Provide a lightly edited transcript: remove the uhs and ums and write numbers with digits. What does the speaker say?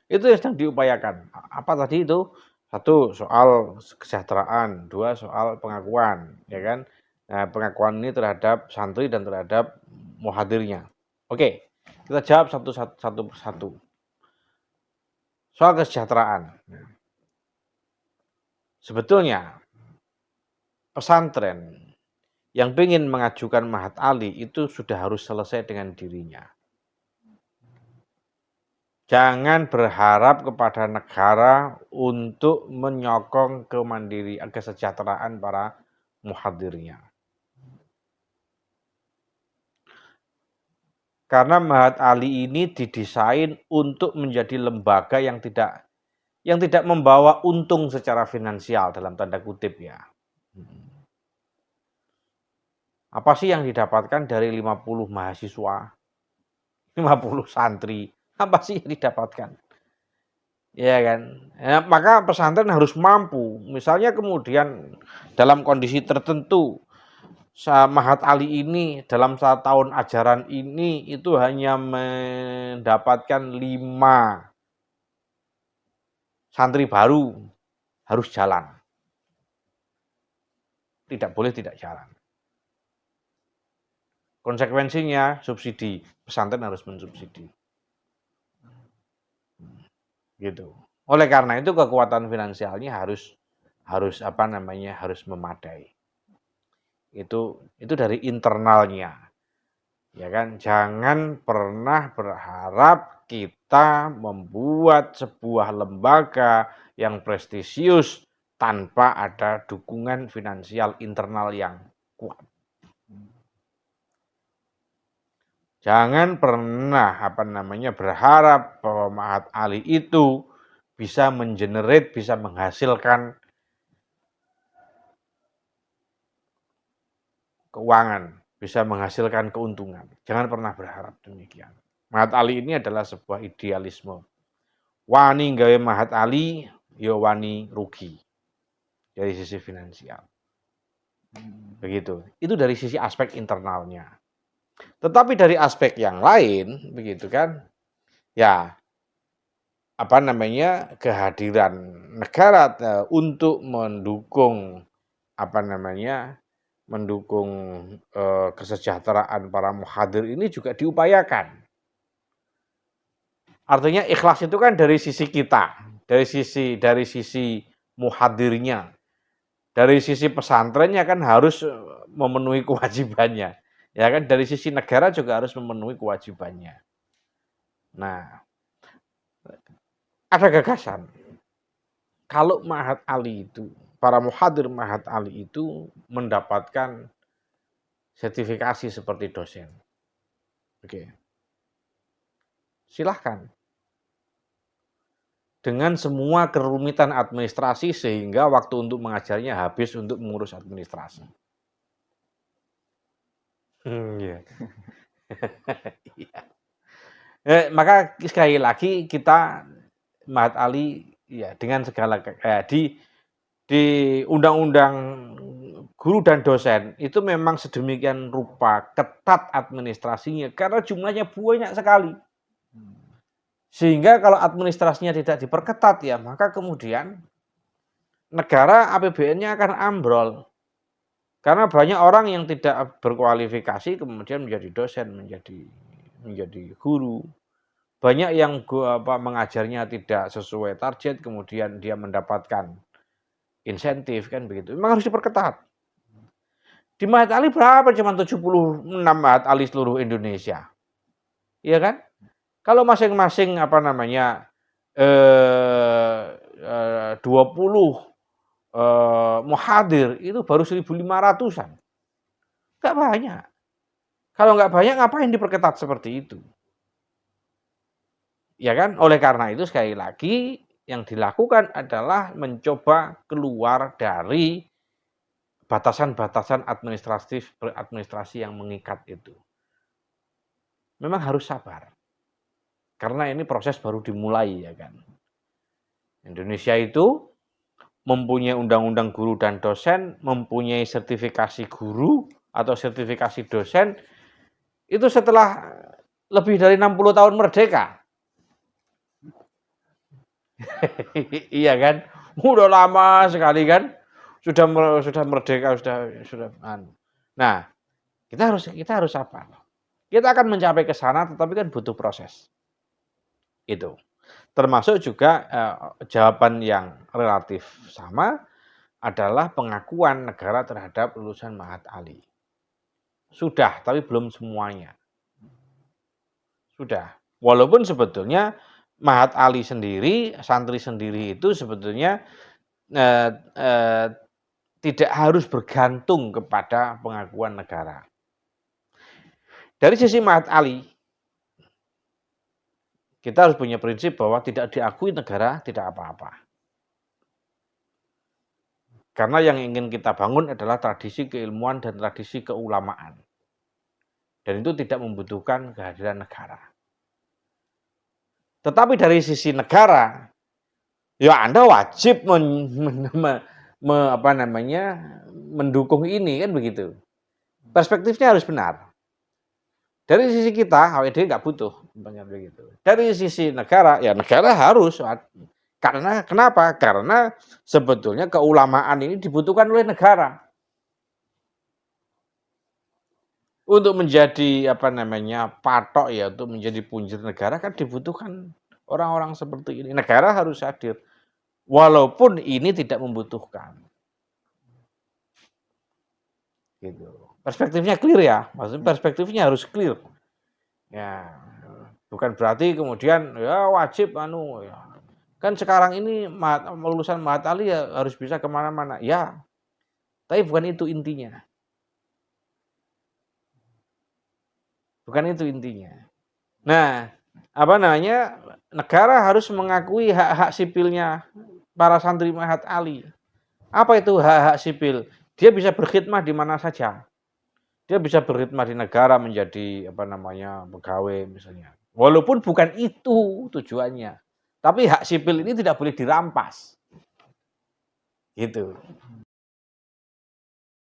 Itu yang sedang diupayakan. Apa tadi itu? Satu, soal kesejahteraan. Dua, soal pengakuan, ya kan? Nah, pengakuan ini terhadap santri dan terhadap muhadirnya. Oke, kita jawab satu persatu. Soal kesejahteraan. Sebetulnya pesantren yang ingin mengajukan Mahat Ali itu sudah harus selesai dengan dirinya. Jangan berharap kepada negara untuk menyokong kemandirian kesejahteraan para muhadirnya. Karena Mahat Ali ini didesain untuk menjadi lembaga yang tidak membawa untung secara finansial dalam tanda kutip ya. Apa sih yang didapatkan dari 50 mahasiswa, 50 santri? Apa sih yang didapatkan? Ya kan? Ya, maka pesantren harus mampu. Misalnya kemudian dalam kondisi tertentu, Mahat Ali ini dalam 1 tahun ajaran ini itu hanya mendapatkan 5 santri baru, harus jalan. Tidak boleh tidak jalan. Konsekuensinya subsidi, pesantren harus mensubsidi. Gitu. Oleh karena itu kekuatan finansialnya harus harus memadai. Itu dari internalnya. Ya kan? Jangan pernah berharap kita membuat sebuah lembaga yang prestisius tanpa ada dukungan finansial internal yang kuat. Jangan pernah berharap bahwa Mahat Ali itu bisa bisa menghasilkan keuangan, bisa menghasilkan keuntungan. Jangan pernah berharap demikian. Mahat Ali ini adalah sebuah idealisme. Wani gawe Mahat Ali, ya wani rugi dari sisi finansial. Begitu. Itu dari sisi aspek internalnya. Tetapi dari aspek yang lain, begitu kan? Ya, kehadiran negara untuk mendukung kesejahteraan para muhadir ini juga diupayakan. Artinya ikhlas itu kan dari sisi kita, dari sisi muhadirnya, dari sisi pesantrennya kan harus memenuhi kewajibannya, ya kan? Dari sisi negara juga harus memenuhi kewajibannya. Nah, ada gagasan kalau Mahat Ali itu, para muhadir Mahat Ali itu mendapatkan sertifikasi seperti dosen. Oke. Silahkan. Dengan semua kerumitan administrasi sehingga waktu untuk mengajarnya habis untuk mengurus administrasi. Iya. Maka sekali lagi kita Mahat Ali ya dengan segala di undang-undang guru dan dosen itu memang sedemikian rupa ketat administrasinya karena jumlahnya banyak sekali. Sehingga kalau administrasinya tidak diperketat ya, maka kemudian negara APBN-nya akan ambrol. Karena banyak orang yang tidak berkualifikasi kemudian menjadi dosen, menjadi guru. Banyak yang mengajarnya tidak sesuai target, kemudian dia mendapatkan insentif kan begitu. Memang harus diperketat. Di Mahat Ali berapa? Cuma 76 Mahat Ali seluruh Indonesia. Iya kan? Kalau masing-masing 20 muhadir itu baru 1.500-an. Enggak banyak. Kalau enggak banyak ngapain diperketat seperti itu? Ya kan? Oleh karena itu sekali lagi yang dilakukan adalah mencoba keluar dari batasan-batasan administrasi yang mengikat itu. Memang harus sabar. Karena ini proses baru dimulai ya kan. Indonesia itu mempunyai undang-undang guru dan dosen, mempunyai sertifikasi guru atau sertifikasi dosen itu setelah lebih dari 60 tahun merdeka. Iya kan? Udah lama sekali kan, sudah merdeka, sudah nah, kita harus apa? Kita akan mencapai ke sana tetapi kan butuh proses, itu. Termasuk juga, jawaban yang relatif sama adalah pengakuan negara terhadap lulusan Mahat Ali. Sudah, tapi belum semuanya. Sudah. Walaupun sebetulnya Mahat Ali sendiri, santri sendiri itu sebetulnya, eee eee, tidak harus bergantung kepada pengakuan negara. Dari sisi Mahat Ali, kita harus punya prinsip bahwa tidak diakui negara tidak apa-apa. Karena yang ingin kita bangun adalah tradisi keilmuan dan tradisi keulamaan. Dan itu tidak membutuhkan kehadiran negara. Tetapi dari sisi negara, ya Anda wajib mendukung ini kan begitu. Perspektifnya harus benar. Dari sisi kita, AWD nggak butuh begitu. Dari sisi negara, ya negara harus. Karena kenapa? Karena sebetulnya keulamaan ini dibutuhkan oleh negara. Untuk menjadi patok ya, untuk menjadi punjer negara kan dibutuhkan orang-orang seperti ini. Negara harus hadir. Walaupun ini tidak membutuhkan. Gitu. Perspektifnya clear ya, maksudnya perspektifnya harus clear. Ya, bukan berarti kemudian ya wajib ya. Kan sekarang ini lulusan Mahat Ali ya harus bisa kemana-mana. Ya, tapi bukan itu intinya. Bukan itu intinya. Nah, negara harus mengakui hak-hak sipilnya para santri Mahat Ali. Apa itu hak-hak sipil? Dia bisa berkhidmat di mana saja. Dia bisa berkhidmat di negara menjadi pegawai misalnya. Walaupun bukan itu tujuannya. Tapi hak sipil ini tidak boleh dirampas. Gitu.